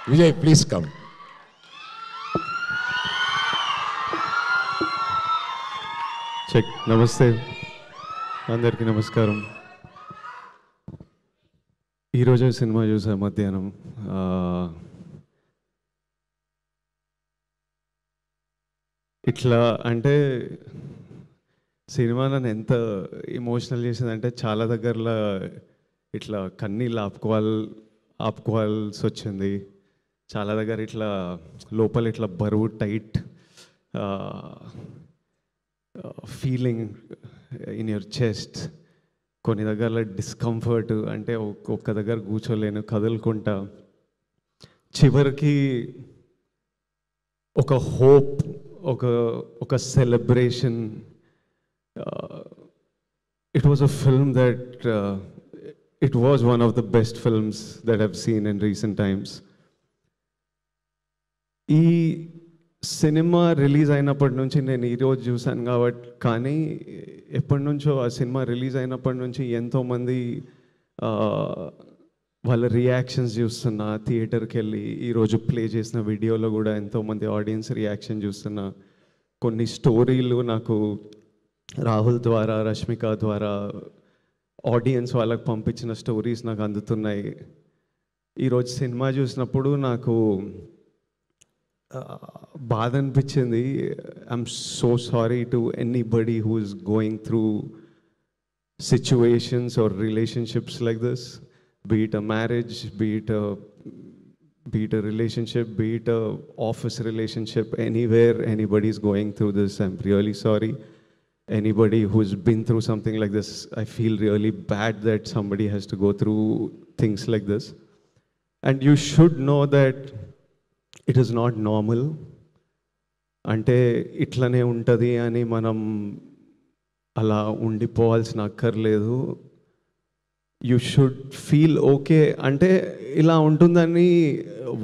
Vijay, please come. Check. నమస్తే అందరికీ నమస్కారం. ఈరోజే సినిమా చూసా మధ్యాహ్నం. ఇట్లా అంటే సినిమా నన్ను ఎంత ఎమోషనల్ చేసిందంటే చాలా దగ్గరలో ఇట్లా కన్నీళ్ళు ఆపుకోవాల్సి వచ్చింది. చాలా దగ్గర ఇట్లా లోపల ఇట్లా బరువు tight feeling in your chest. కొన్ని దగ్గర డిస్కంఫర్ట్, అంటే ఒక్క దగ్గర కూర్చోలేను, కదులుకుంటా. చివరికి ఒక హోప్, ఒక celebration. It was a film that it was one of the best films that have seen in recent times. ఈ సినిమా రిలీజ్ అయినప్పటి నుంచి నేను ఈరోజు చూశాను కాబట్టి, కానీ ఎప్పటి నుంచో ఆ సినిమా రిలీజ్ అయినప్పటి నుంచి ఎంతోమంది వాళ్ళ రియాక్షన్స్ చూస్తున్నా. థియేటర్కి వెళ్ళి ఈరోజు ప్లే చేసిన వీడియోలో కూడా ఎంతోమంది ఆడియన్స్ రియాక్షన్ చూస్తున్నా. కొన్ని స్టోరీలు నాకు రాహుల్ ద్వారా, రష్మిక ద్వారా ఆడియన్స్ వాళ్ళకి పంపించిన స్టోరీస్ నాకు అందుతున్నాయి. ఈరోజు సినిమా చూసినప్పుడు నాకు బాధ అనిపించింది. I'm so sorry to anybody who is going through situations or relationships like this, be it a marriage, be it a relationship, be it a office relationship, anywhere anybody is going through this, I'm really sorry. Anybody who's been through something like this, I feel really bad that somebody has to go through things like this. And you should know that it is not normal. అంటే ఇట్లనే ఉంటుంది అని మనం అలా ఉండిపోవాల్సిన అక్కర్లేదు. You should feel okay. అంటే ఇలా ఉంటుందని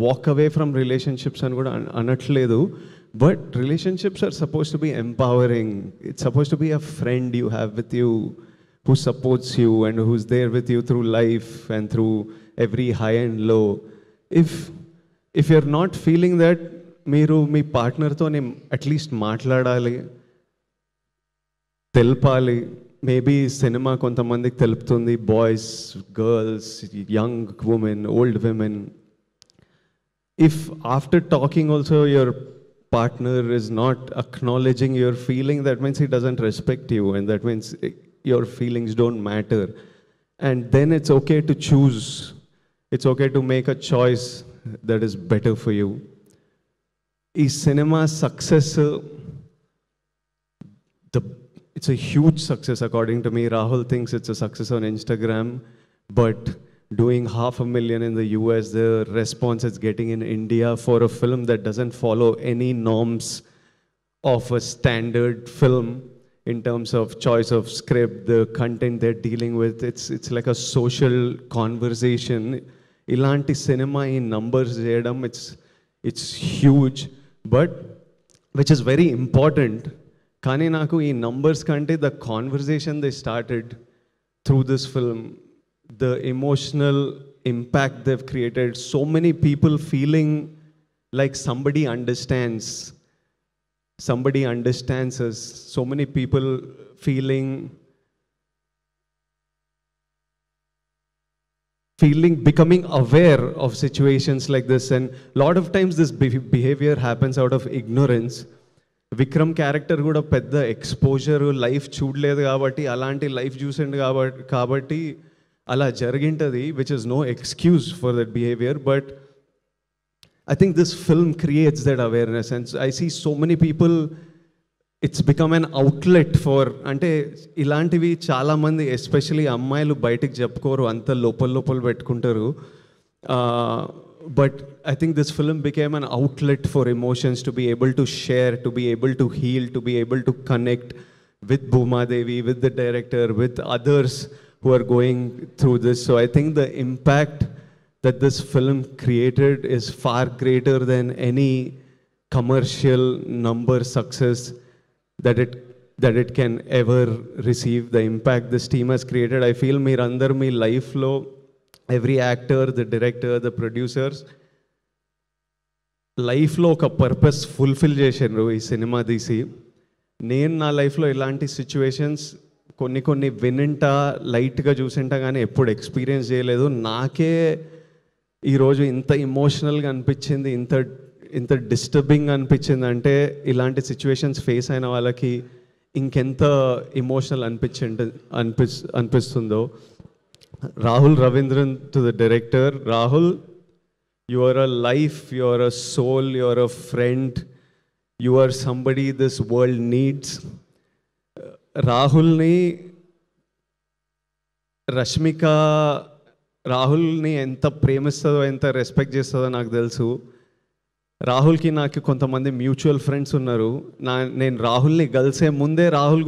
వాక్ అవే ఫ్రమ్ రిలేషన్షిప్స్ అని కూడా అనట్లేదు. But relationships are suppose to be empowering. It's suppose to be a friend you have with you, who supports you and who's there with you through life and through every high and low. If you're not feeling that, మీరు మీ పార్ట్నర్తో at least మాట్లాడాలి, తెలపాలి. Maybe cinema కొంతమందికి తెలుపుతుంది, boys, girls, young women, old women. If after talking also your partner is not acknowledging your feeling, that means he doesn't respect you, and that means your feelings don't matter. And then it's okay to choose. It's okay to make a choice that is better for you. Is cinema success? It's a huge success according to me. Rahul thinks it's a success on Instagram, but doing 500,000 in the US, the response it's getting in India for a film that doesn't follow any norms of a standard film in terms of choice of script, the content they're dealing with. It's like a social conversation. Ilanti cinema in numbers cheyadam, it's huge, but which is very important. Kani naku ee numbers kante the conversation they started through this film, the emotional impact they've created, so many people feeling like somebody understands us, so many people feeling becoming aware of situations like this. And a lot of times this behavior happens out of ignorance. Vikram character కూడా పెద్ద exposure life చూడలేదు కాబట్టి, అలాంటి life చూసిండు కాబట్టి అలా జరిగింటుంది, which is no excuse for that behaviour. But I think this film creates that awareness. And I see so many people, it's become an outlet for, అంటే ఇలాంటివి చాలామంది ఎస్పెషలీ అమ్మాయిలు బయటికి చెప్పుకోరు, అంత లోపల పెట్టుకుంటారు. But I think this film became an outlet for emotions, to be able to share, to be able to heal, to be able to connect with Bhuma Devi, with the director, with others who are going through this. So I think the impact that this film created is far greater than any commercial number success that it can ever receive. The impact this team has created, I feel meerandar mee life lo every actor, the director, the producers, లైఫ్లో ఒక purpose fulfil చేసిండ్రు ఈ cinema తీసి. నేను నా లైఫ్లో ఇలాంటి situations కొన్ని వినింటా లైట్గా చూసింటా కానీ ఎప్పుడు ఎక్స్పీరియన్స్ చేయలేదు. నాకే ఈరోజు ఇంత ఇమోషనల్గా అనిపించింది, ఇంత ఇంత డిస్టర్బింగ్ అనిపించింది అంటే ఇలాంటి సిచ్యువేషన్స్ ఫేస్ అయిన వాళ్ళకి ఇంకెంత ఇమోషనల్ అనిపిస్తుందో. Rahul Ravindran to the director. Rahul, you are a life, you are a soul, you are a friend, you are somebody this world needs. రాహుల్ని రష్మిక రాహుల్ని ఎంత ప్రేమిస్తుందో, ఎంత రెస్పెక్ట్ చేస్తుందో నాకు తెలుసు. రాహుల్కి నాకు కొంతమంది మ్యూచువల్ ఫ్రెండ్స్ ఉన్నారు. నేను రాహుల్ని కలిసే ముందే రాహుల్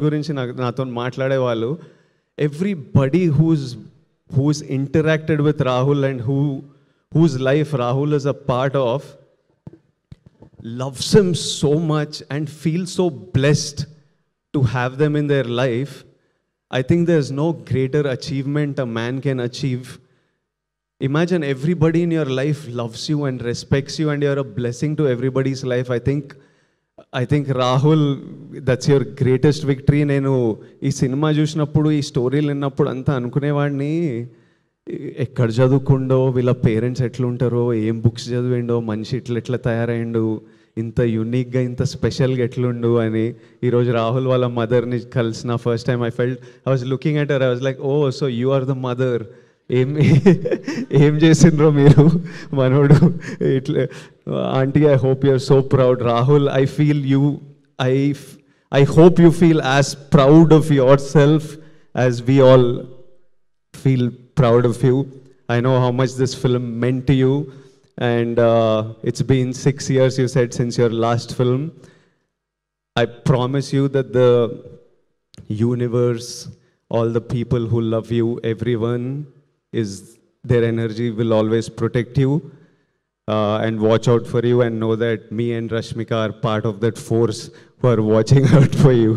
గురించి నాతో మాట్లాడేవాళ్ళు. Everybody who's interacted with Rahul and whose life Rahul is a part of loves him so much and feels so blessed to have them in their life. I think there's no greater achievement a man can achieve. Imagine everybody in your life loves you and respects you and you're a blessing to everybody's life. I think Rahul, that's your greatest victory. నేను ఈ cinema చూసినప్పుడు, ఈ స్టోరీలు విన్నప్పుడు అంతా అనుకునేవాడిని, ఎక్కడ చదువుకుండో, వీళ్ళ పేరెంట్స్ ఎట్లుంటారో, ఏం బుక్స్ చదివిండో, మనిషి ఎట్లా తయారైండు, ఇంత యూనిక్గా ఇంత స్పెషల్గా ఎట్లుండు అని. ఈరోజు రాహుల్ వాళ్ళ మదర్ని కలిసిన first time I was looking at her, I was like, oh so you are the mother. ఏం చేసిండ్రో మీరు మనోడు ఇట్లా. Aunty, I hope you are so proud. Rahul, I feel you, I hope you feel as proud of yourself as we all feel proud of you. I know how much this film meant to you, and it's been 6 years, you said, since your last film. I promise you that the universe, all the people who love you, everyone their energy will always protect you and watch out for you, and know that me and Rashmika are part of that force who are watching out for you.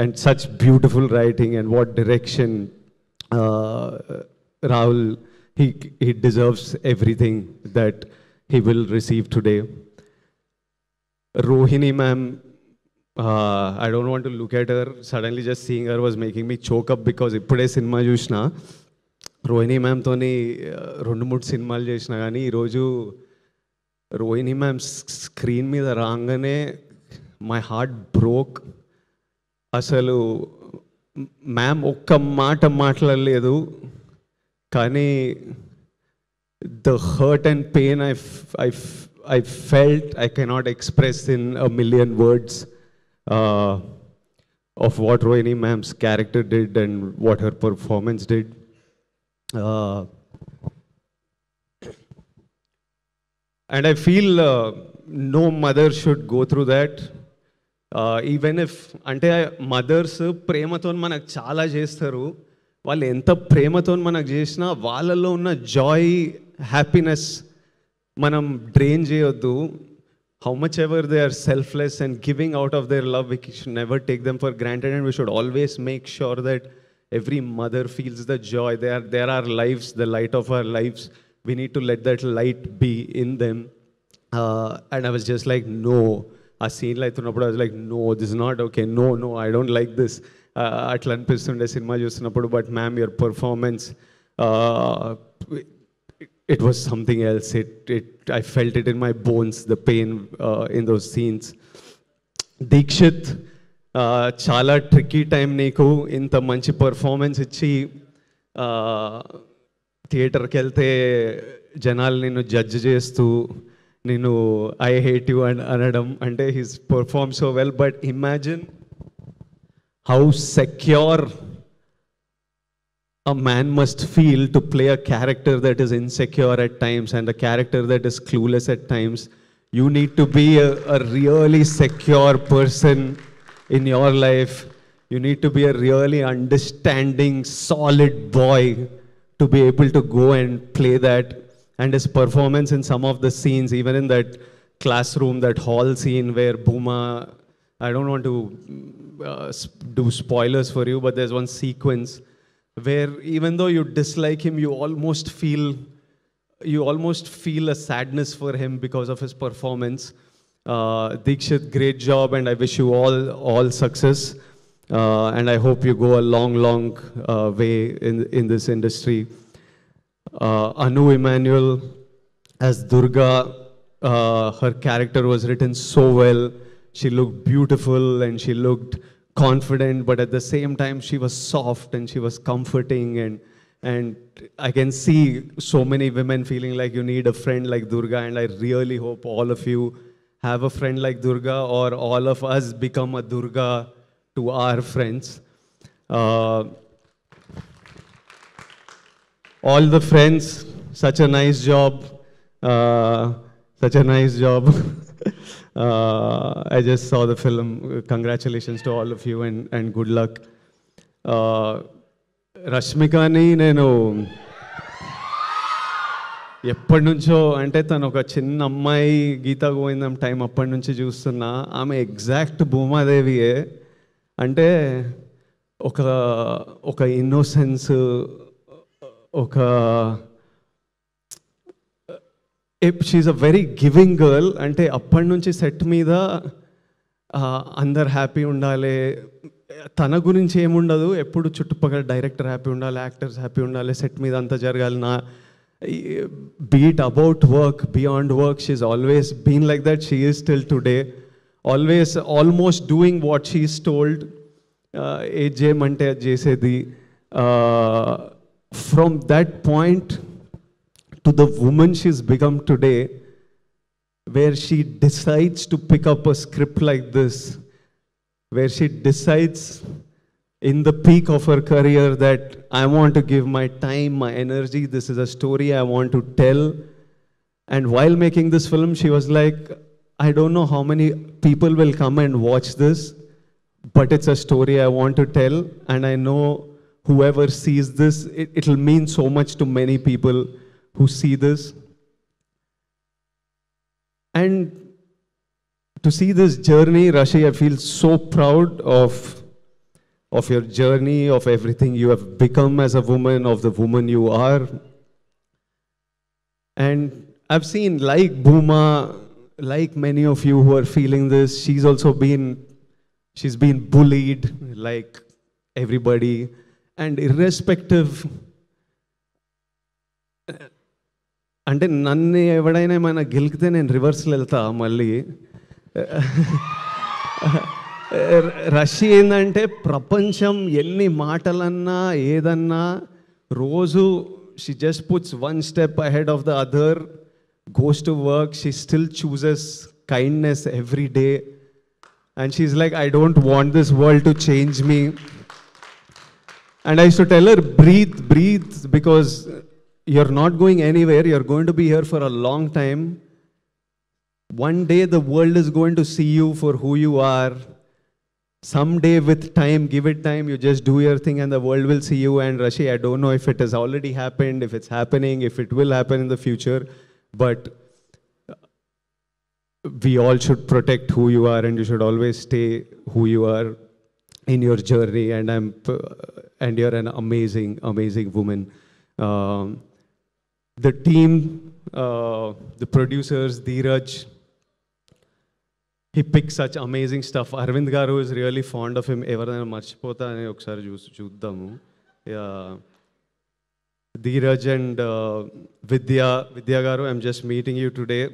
And such beautiful writing, and what direction. Rahul, he deserves everything that he will receive today. Rohini ma'am, I don't want to look at her. Suddenly just seeing her was making me choke up, because ఇప్పుడే cinema చూసిన. రోహిణి మ్యామ్తోని 2-3 సినిమాలు చేసిన, కానీ ఈరోజు Rohini ma'am screen మీద రాగానే my heart broke. అసలు ma'am ఒక్క మాట మాట్లాడలేదు, కానీ the hurt and pain I felt I cannot express in a million words of what Rohini ma'am's character did and what her performance did. And I feel no mother should go through that. Even if, అంటే mothers ప్రేమతో మనకు చాలా చేస్తారు. వాళ్ళు ఎంత ప్రేమతో మనకు చేసినా వాళ్ళల్లో ఉన్న జాయ్, హ్యాపీనెస్ మనం డ్రైన్ చేయొద్దు. How much ever they are selfless and giving out of their love, we should never take them for granted, and we should always make sure that every mother feels the joy. They are our lives, the light of our lives. We need to let that light be in them. And I was just like, no. ఆ సీన్లో అవుతున్నప్పుడు I was like, no, this is not okay, no, I don't like this. అట్లా అనిపిస్తుండే cinema చూస్తున్నప్పుడు. But ma'am, your performance, it was something else. I felt it in my bones, the pain in those scenes. Deekshith, చాలా tricky time నీకు. ఇంత మంచి performance ఇచ్చి థియేటర్కి వెళ్తే జనాలు నిన్ను జడ్జ్ చేస్తూ, నేను ఐ హేట్ యూ అనడం, అంటే he's perform so well. But imagine how secure a man must feel to play a character that is insecure at times and a character that is clueless at times. You need to be a really secure person in your life. You need to be a really understanding, solid boy to be able to go and play that. And his performance in some of the scenes, even in that classroom, that hall scene where Bhuma, I don't want to do spoilers for you, but there's one sequence where even though you dislike him, you almost feel you almost feel a sadness for him because of his performance. Deekshit, great job, and I wish you all success. And I hope you go a long way in this industry. Anu Emmanuel as Durga, her character was written so well. She looked beautiful and she looked confident, but at the same time she was soft and she was comforting, and I can see so many women feeling like you need a friend like Durga, and I really hope all of you have a friend like Durga, or all of us become a Durga to our friends. All the friends, such a nice job. Such a nice job. I just saw the film. Congratulations to all of you, and good luck. రష్మికని నేను ఎప్పటి నుంచో, అంటే తను ఒక చిన్న అమ్మాయి, గీతా గోవిందం time అప్పటి నుంచి చూస్తున్నా. ఆమె ఎగ్జాక్ట్ భూమాదేవియే. అంటే ఒక innocence, she's a very giving girl. అంటే అప్పటి నుంచి సెట్ మీద అందరు హ్యాపీ ఉండాలి, తన గురించి ఏముండదు, ఎప్పుడు చుట్టుపక్కల డైరెక్టర్ హ్యాపీ ఉండాలి, యాక్టర్స్ హ్యాపీ ఉండాలి, సెట్ మీద అంతా జరగాలి. Be it about work, beyond work, she's always been like that. She is still today always almost doing what she is told. ఏది చేయమంటే అది చేసేది. From that point to the woman she's become today, where she decides to pick up a script like this, where she decides in the peak of her career that I want to give my time, my energy, this is a story I want to tell. And while making this film, she was like, I don't know how many people will come and watch this, but it's a story I want to tell, and I know whoever sees this, it'll mean so much to many people who see this. And to see this journey, Rashi, I feel so proud of your journey, of everything you have become as a woman, of the woman you are. And I've seen, like Bhuma, like many of you who are feeling this, she's been bullied like everybody. And irrespective, అంటే నన్ను ఎవడైనా ఏమైనా గెలికితే నేను రివర్స్లో వెళ్తా మళ్ళీ. రష్య ఏంటంటే ప్రపంచం ఎన్ని మాటలన్నా ఏదన్నా రోజు she just puts one step ahead of the other, goes to work, she still chooses kindness every day, and she's like, I don't want this world to change me. And I used to tell her, breathe, because you're not going anywhere. You're going to be here for a long time. One day the world is going to see you for who you are. Someday, with time, give it time, you just do your thing and the world will see you. And Rashi, I don't know if it has already happened, if it's happening, if it will happen in the future, but we all should protect who you are, and you should always stay who you are in your journey. And you're an amazing woman. The team, the producers, Dheeraj, he picks such amazing stuff. Arvind Garu is really fond of him. Everana marchipota ane okkari chuddamu. Dheeraj and Vidya Garu, I'm just meeting you today.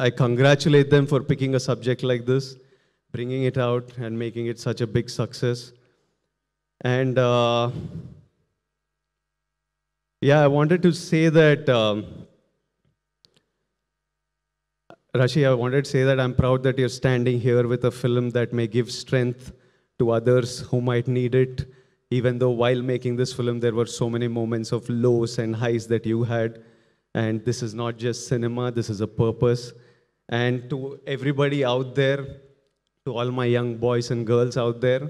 I congratulate them for picking a subject like this, bringing it out and making it such a big success. And yeah, I wanted to say that, Rashi, I wanted to say that I'm proud that you're standing here with a film that may give strength to others who might need it. Even though while making this film, there were so many moments of lows and highs that you had. And this is not just cinema, this is a purpose. And to everybody out there, to all my young boys and girls out there,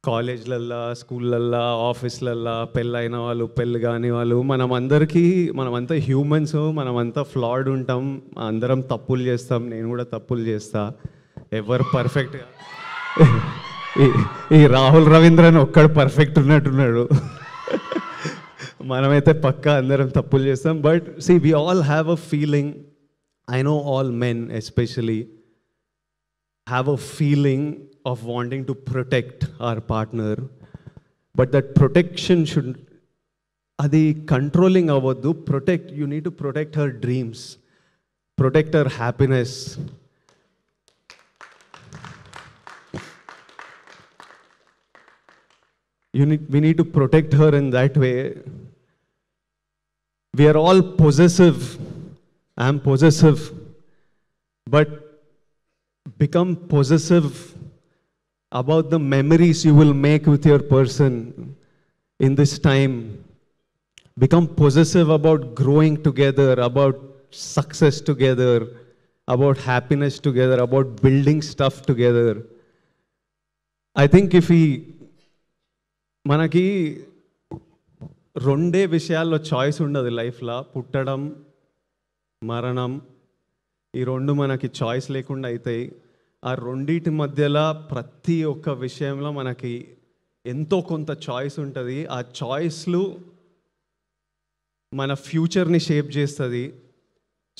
కాలేజ్లల్లా, స్కూళ్ళల్లా, ఆఫీస్లల్లా, పెళ్ళైన వాళ్ళు, పెళ్ళి కాని వాళ్ళు, మనమంతా humans, మనమంతా ఫ్లాడ్ ఉంటాం, అందరం తప్పులు చేస్తాం, నేను కూడా తప్పులు చేస్తా. ఎవరు పర్ఫెక్ట్? ఈ రాహుల్ రవీంద్రన్ ఒక్కడు పర్ఫెక్ట్ ఉన్నట్టున్నాడు. మనమైతే పక్కా అందరం తప్పులు చేస్తాం. But see we all have a feeling, I know all men especially have a feeling of wanting to protect our partner, but that protection should, adi controlling avoddu. Protect, you need to protect her dreams, protect her happiness. We need to protect her in that way. We are all possessive. I'm possessive, but become possessive about the memories you will make with your person in this time. Become possessive about growing together, about success together, about happiness together, about building stuff together. I think if we మనకి రెండే విషయాల్లో choice ఉండదు లైఫ్లో, పుట్టడం మరణం. ఈ రెండు మనకి చాయిస్ లేకుండా అవుతాయి. ఆ రెండింటి మధ్యలో ప్రతి ఒక్క విషయంలో మనకి ఎంతో కొంత చాయిస్ ఉంటుంది. ఆ చాయిస్లు మన ఫ్యూచర్ని షేప్ చేస్తుంది.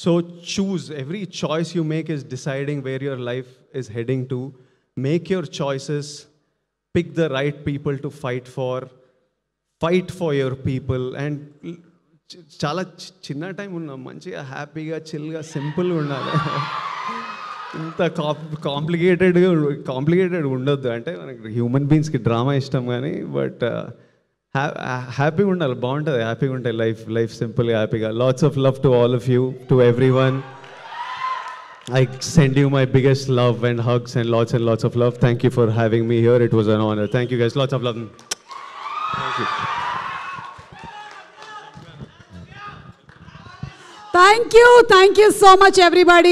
So choose, every choice you make is deciding where your life is heading to. Make your choices, pick the right people to fight for your people. And చాలా చిన్న టైం ఉన్నాం, మంచిగా హ్యాపీగా చిల్గా సింపుల్గా ఉండాలి. ఇంత కాంప్లికేటెడ్ ఉండొద్దు. అంటే మనకి హ్యూమన్ బీయింగ్స్కి డ్రామా ఇష్టం కానీ, బట్ హ్యాపీగా ఉండాలి, బాగుంటుంది, హ్యాపీగా ఉంటాయి లైఫ్ సింపుల్గా హ్యాపీగా. Lots of love to all of you, to every one. I send you my biggest love and hugs and lots of love. Thank you for having me here. It was an honor. Thank you guys. Lots of love. Thank you. Thank you so much everybody.